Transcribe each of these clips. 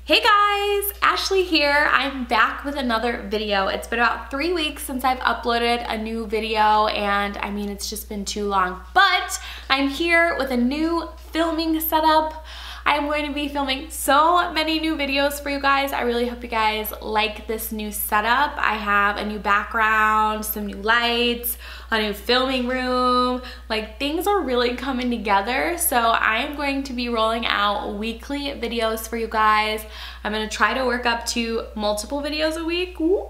Hey guys, Ashley here. I'm back with another video. It's been about 3 weeks since I've uploaded a new video, and I mean, it's just been too long, but I'm here with a new filming setup. I'm going to be filming so many new videos for you guys. I really hope you guys like this new setup. I have a new background, some new lights, a new filming room. Like, things are really coming together. So I am going to be rolling out weekly videos for you guys. I'm gonna try to work up to multiple videos a week. Ooh.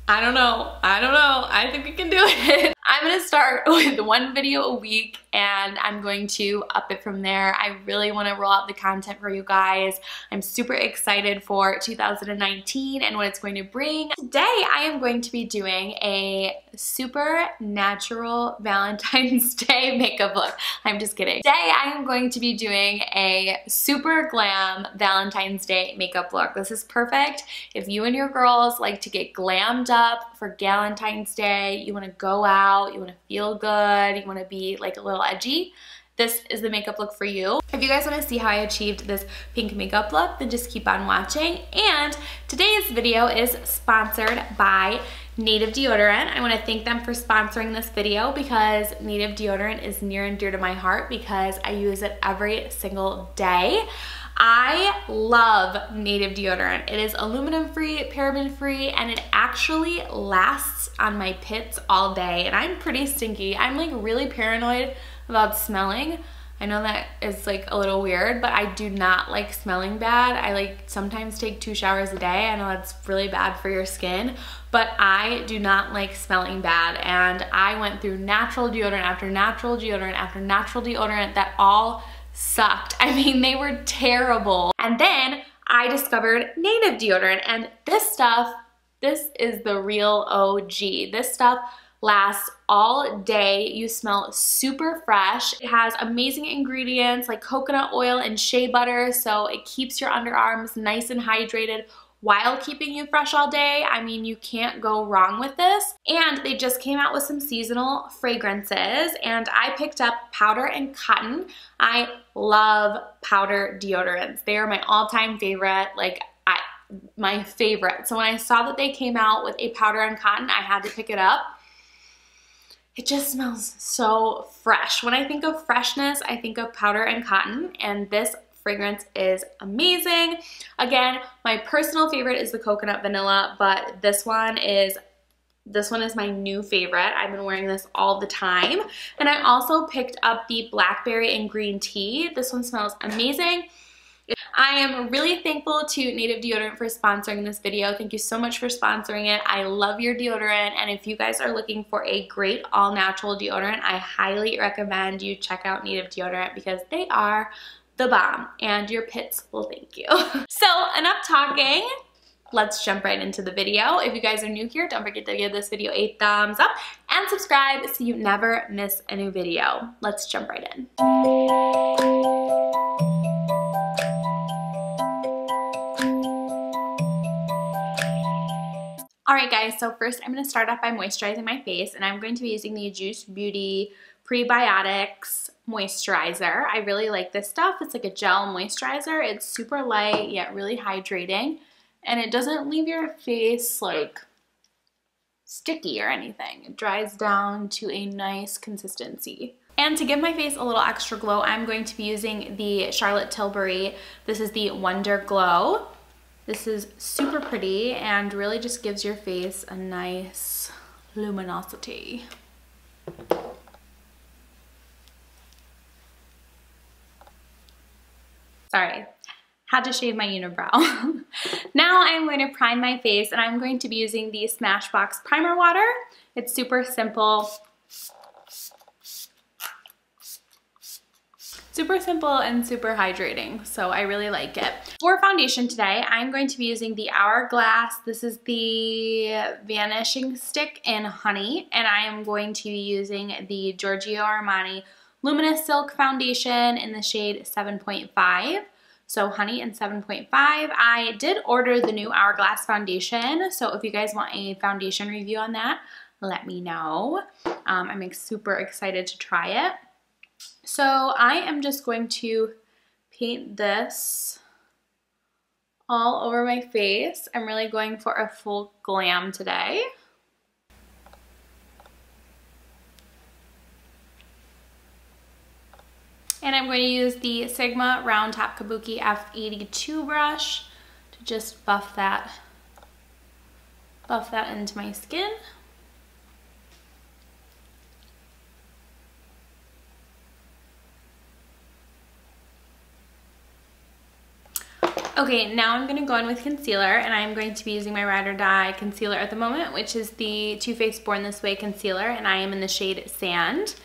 I don't know. I think we can do it. I'm gonna start with one video a week and I'm going to up it from there. I really wanna roll out the content for you guys. I'm super excited for 2019 and what it's going to bring. Today, I am going to be doing a super natural Valentine's Day makeup look. I'm just kidding. Today, I am going to be doing a super glam Valentine's Day makeup look. This is perfect if you and your girls like to get glammed up for Valentine's Day, you wanna go out, you wanna feel good, you wanna be like a little edgy. This is the makeup look for you. If you guys wanna see how I achieved this pink makeup look, then just keep on watching. And today's video is sponsored by Native Deodorant. I wanna thank them for sponsoring this video because Native Deodorant is near and dear to my heart because I use it every single day. I love Native Deodorant. It is aluminum free, paraben free, and it actually lasts on my pits all day. And I'm pretty stinky. I'm like really paranoid about smelling. I know that is like a little weird, but I do not like smelling bad. I like sometimes take 2 showers a day. I know that's really bad for your skin, but I do not like smelling bad. And I went through natural deodorant after natural deodorant after natural deodorant that all sucked. I mean, they were terrible. And then I discovered Native Deodorant, and this is the real OG. This stuff lasts all day. You smell super fresh. It has amazing ingredients like coconut oil and shea butter, so it keeps your underarms nice and hydrated while keeping you fresh all day. I mean, you can't go wrong with this. And they just came out with some seasonal fragrances, and I picked up Powder and Cotton. I love powder deodorants. They are my all-time favorite, my favorite. So when I saw that they came out with a Powder and Cotton, I had to pick it up. It just smells so fresh. When I think of freshness, I think of Powder and Cotton, and this fragrance is amazing. Again, my personal favorite is the coconut vanilla, but this one is my new favorite. I've been wearing this all the time. And I also picked up the blackberry and green tea. This one smells amazing. I am really thankful to Native Deodorant for sponsoring this video. Thank you so much for sponsoring it. I love your deodorant, and if you guys are looking for a great all-natural deodorant, I highly recommend you check out Native Deodorant because they are the bomb, and your pits will thank you. So enough talking. Let's jump right into the video. If you guys are new here, don't forget to give this video a thumbs up and subscribe so you never miss a new video. Let's jump right in. Alright guys, so first I'm going to start off by moisturizing my face, and I'm going to be using the Juice Beauty Prebiotics moisturizer. I really like this stuff. It's like a gel moisturizer. It's super light yet really hydrating, and it doesn't leave your face like sticky or anything. It dries down to a nice consistency. And to give my face a little extra glow, I'm going to be using the Charlotte Tilbury. This is the Wonder Glow. This is super pretty and really just gives your face a nice luminosity. Sorry, had to shave my unibrow. Now I'm going to prime my face, and I'm going to be using the Smashbox Primer Water. It's super simple. Super simple and super hydrating, so I really like it. For foundation today, I'm going to be using the Hourglass. This is the Vanishing Stick in Honey, and I am going to be using the Giorgio Armani Luminous Silk Foundation in the shade 7.5. So Honey in 7.5. I did order the new Hourglass foundation, so if you guys want a foundation review on that, let me know. I'm super excited to try it. So I am just going to paint this all over my face. I'm really going for a full glam today. And I'm going to use the Sigma Round Top Kabuki F82 brush to just buff that into my skin. Okay, now I'm going to go in with concealer, and I'm going to be using my Ride or Die concealer at the moment, which is the Too Faced Born This Way concealer, and I am in the shade Sand.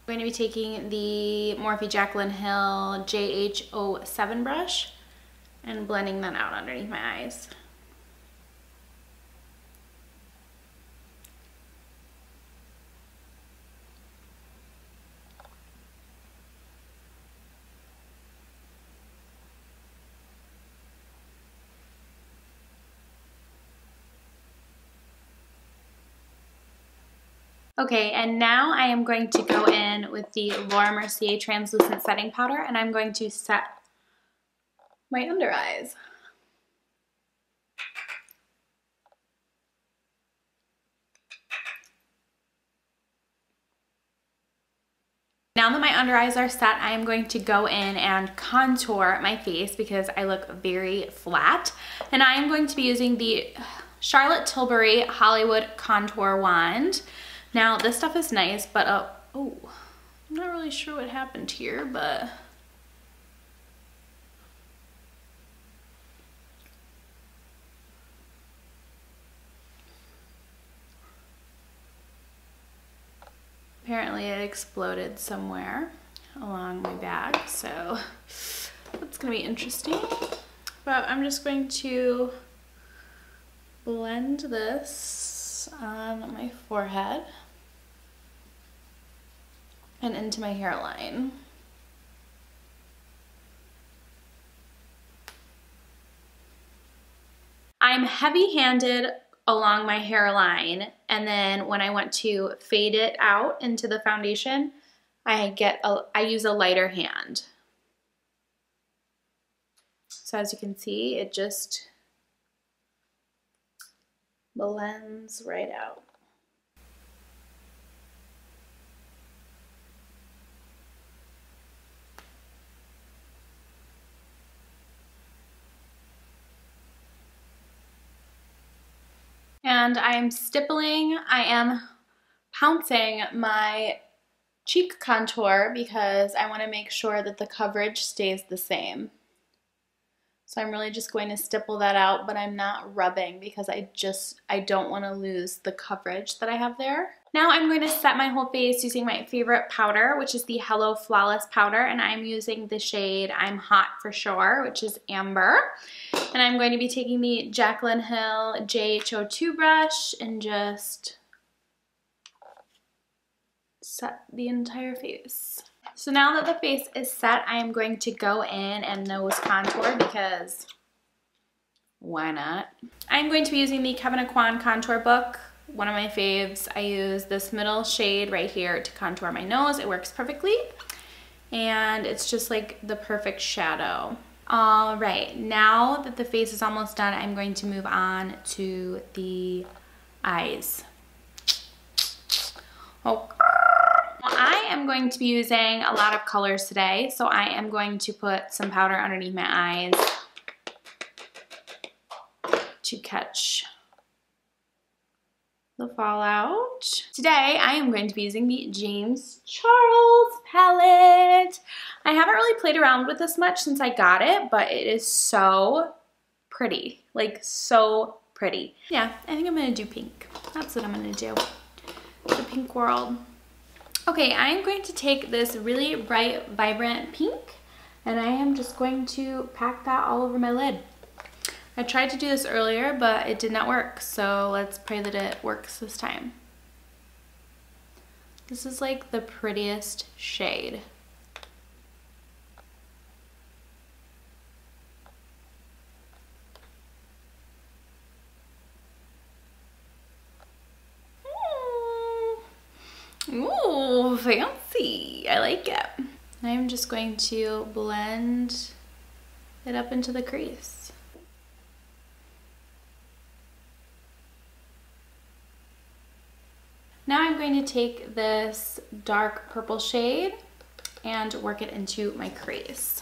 I'm going to be taking the Morphe Jaclyn Hill JH07 brush and blending that out underneath my eyes. Okay, and now I am going to go in with the Laura Mercier Translucent Setting Powder, and I'm going to set my under eyes. Now that my under eyes are set, I am going to go in and contour my face because I look very flat. And I am going to be using the Charlotte Tilbury Hollywood Contour Wand. Now this stuff is nice, but oh, I'm not really sure what happened here, but apparently it exploded somewhere along my back, so that's gonna be interesting. But I'm just going to blend this on my forehead and into my hairline. I'm heavy-handed along my hairline, and then when I want to fade it out into the foundation, I use a lighter hand. So as you can see, it just blends right out. And I am stippling, I am pouncing my cheek contour because I want to make sure that the coverage stays the same. So I'm really just going to stipple that out, but I'm not rubbing because I don't want to lose the coverage that I have there. Now I'm going to set my whole face using my favorite powder, which is the Hello Flawless powder, and I'm using the shade I'm Hot for Sure, which is Amber. And I'm going to be taking the Jaclyn Hill JH02 brush and just set the entire face. So now that the face is set, I am going to go in and nose contour because why not? I'm going to be using the Kevyn Aucoin Contour Book, one of my faves. I use this middle shade right here to contour my nose. It works perfectly, and it's just like the perfect shadow. All right, now that the face is almost done, I'm going to move on to the eyes. Oh. I am going to be using a lot of colors today, so I am going to put some powder underneath my eyes to catch the fallout. Today I am going to be using the James Charles palette. I haven't really played around with this much since I got it, but it is so pretty, like so pretty. Yeah, I think I'm gonna do pink. That's what I'm gonna do, the pink world. Okay, I am going to take this really bright, vibrant pink, and I am just going to pack that all over my lid. I tried to do this earlier, but it did not work, so let's pray that it works this time. This is like the prettiest shade. I'm just going to blend it up into the crease. Now I'm going to take this dark purple shade and work it into my crease.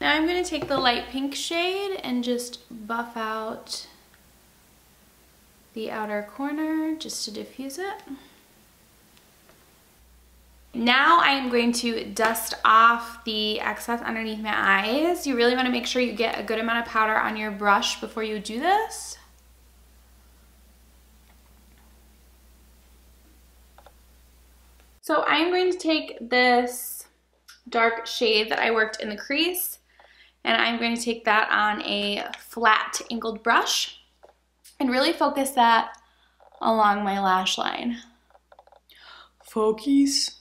Now I'm going to take the light pink shade and just buff out the outer corner just to diffuse it. Now I am going to dust off the excess underneath my eyes. You really want to make sure you get a good amount of powder on your brush before you do this. So I am going to take this dark shade that I worked in the crease, and I'm going to take that on a flat angled brush and really focus that along my lash line. Focus.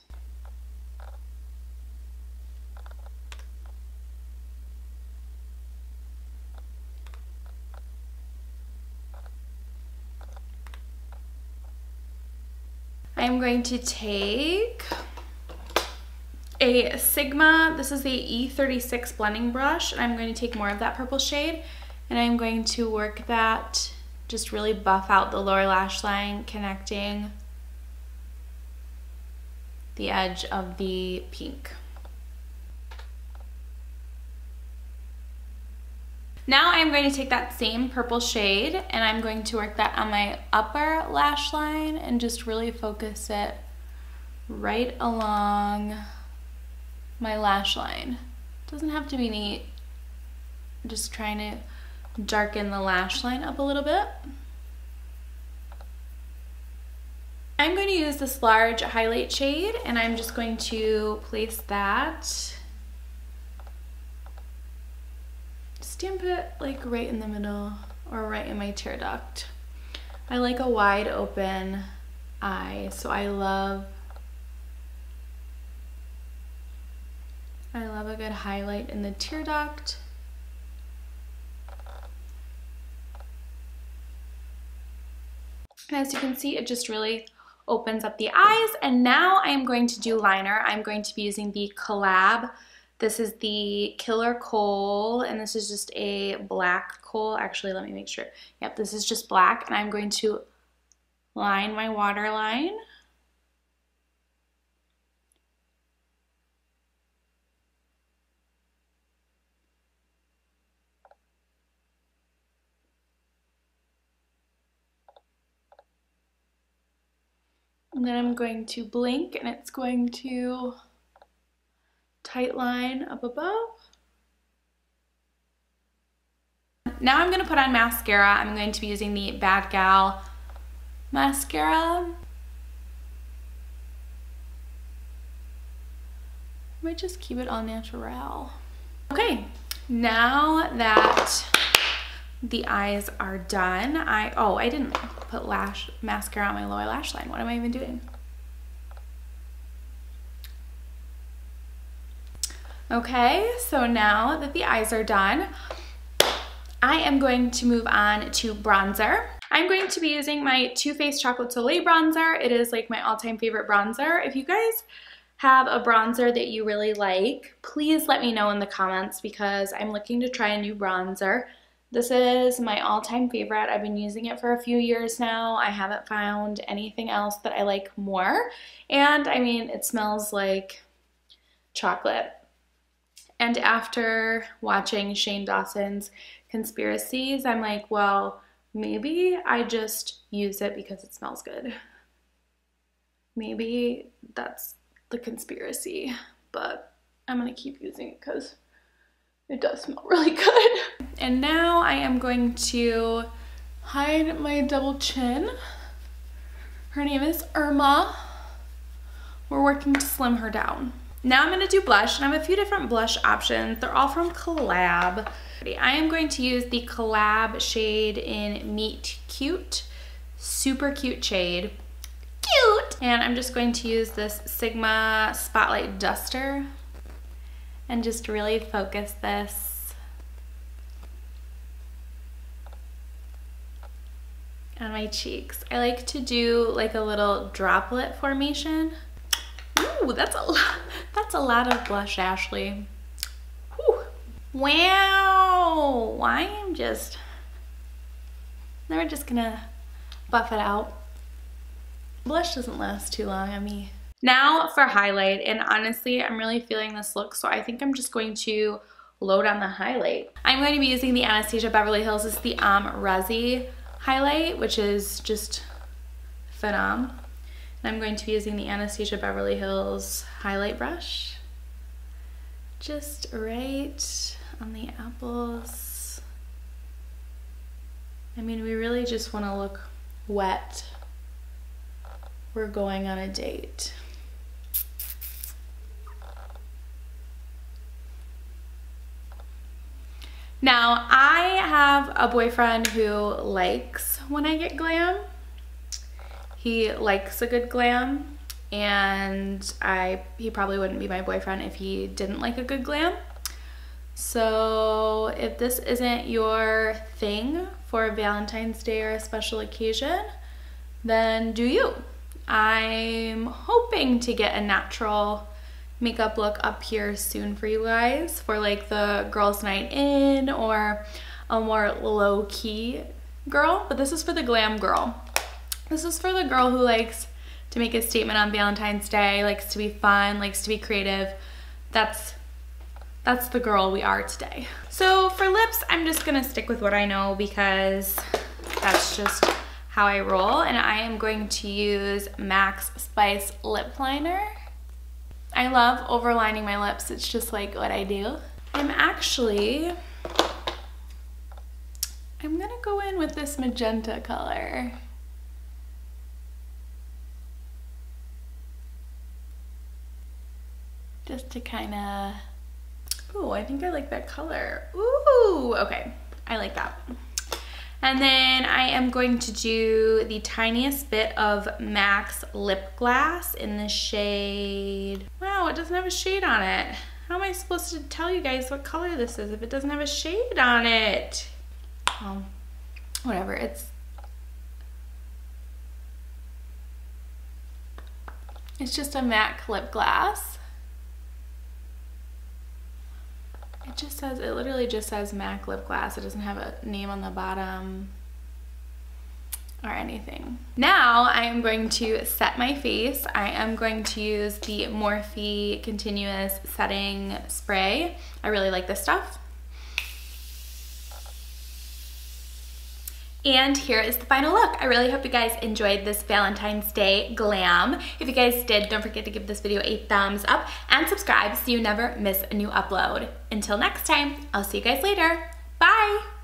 I'm going to take a Sigma, this is the E36 blending brush, and I'm going to take more of that purple shade, and I'm going to work that, just really buff out the lower lash line, connecting the edge of the pink. Now I'm going to take that same purple shade and I'm going to work that on my upper lash line and just really focus it right along my lash line. Doesn't have to be neat. I'm just trying to darken the lash line up a little bit. I'm going to use this large highlight shade and I'm just going to place that, stamp it like right in the middle or right in my tear duct. I like a wide open eye, so I love a good highlight in the tear duct. And as you can see, it just really opens up the eyes. And now I am going to do liner. I'm going to be using the Collab. This is the Killer Kohl, and this is just a black kohl. Actually, let me make sure. Yep, this is just black, and I'm going to line my waterline. And then I'm going to blink, and it's going to tight line up above. Now I'm going to put on mascara. I'm going to be using the Bad Gal mascara. I might just keep it all natural. Okay, now that the eyes are done, I didn't put mascara on my lower lash line. What am I even doing? Okay, so now that the eyes are done, I am going to move on to bronzer. I'm going to be using my Too Faced Chocolate Soleil bronzer. It is like my all-time favorite bronzer. If you guys have a bronzer that you really like, please let me know in the comments because I'm looking to try a new bronzer. This is my all-time favorite. I've been using it for a few years now. I haven't found anything else that I like more. And I mean, it smells like chocolate. And after watching Shane Dawson's Conspiracies, I'm like, well, maybe I just use it because it smells good. Maybe that's the conspiracy, but I'm gonna keep using it because it does smell really good. And now I am going to hide my double chin. Her name is Irma. We're working to slim her down. Now I'm going to do blush, and I have a few different blush options. They're all from Collab. I am going to use the Collab shade in Meet Cute. Super cute shade. Cute! And I'm just going to use this Sigma Spotlight Duster and just really focus this on my cheeks. I like to do like a little droplet formation. Ooh, that's a lot of blush, Ashley. Whew. Wow, we're just gonna buff it out. Blush doesn't last too long on me. Now for highlight, and honestly, I'm really feeling this look, so I think I'm just going to load on the highlight. I'm going to be using the Anastasia Beverly Hills. It's the Amrezy highlight, which is just phenom. And I'm going to be using the Anastasia Beverly Hills highlight brush. Just right on the apples. I mean, we really just want to look wet. We're going on a date. Now, I have a boyfriend who likes when I get glam. He likes a good glam, and he probably wouldn't be my boyfriend if he didn't like a good glam. So if this isn't your thing for Valentine's Day or a special occasion, then do you. I'm hoping to get a natural makeup look up here soon for you guys for like the girls' night in or a more low-key girl, but this is for the glam girl. This is for the girl who likes to make a statement on Valentine's Day, likes to be fun, likes to be creative. That's the girl we are today. So for lips, I'm just gonna stick with what I know because that's just how I roll, and I am going to use Max Spice Lip Liner. I love overlining my lips. It's just like what I do. I'm gonna go in with this magenta color. Just to kind of, ooh, I think I like that color. Ooh, okay, I like that. And then I am going to do the tiniest bit of MAC lip gloss in the shade, wow, it doesn't have a shade on it. How am I supposed to tell you guys what color this is if it doesn't have a shade on it? Whatever, it's just a MAC lip gloss. It literally just says MAC lip gloss. It doesn't have a name on the bottom or anything. Now I am going to set my face. I am going to use the Morphe Continuous Setting Spray. I really like this stuff. And here is the final look. I really hope you guys enjoyed this Valentine's Day glam. If you guys did, don't forget to give this video a thumbs up and subscribe so you never miss a new upload. Until next time, I'll see you guys later. Bye!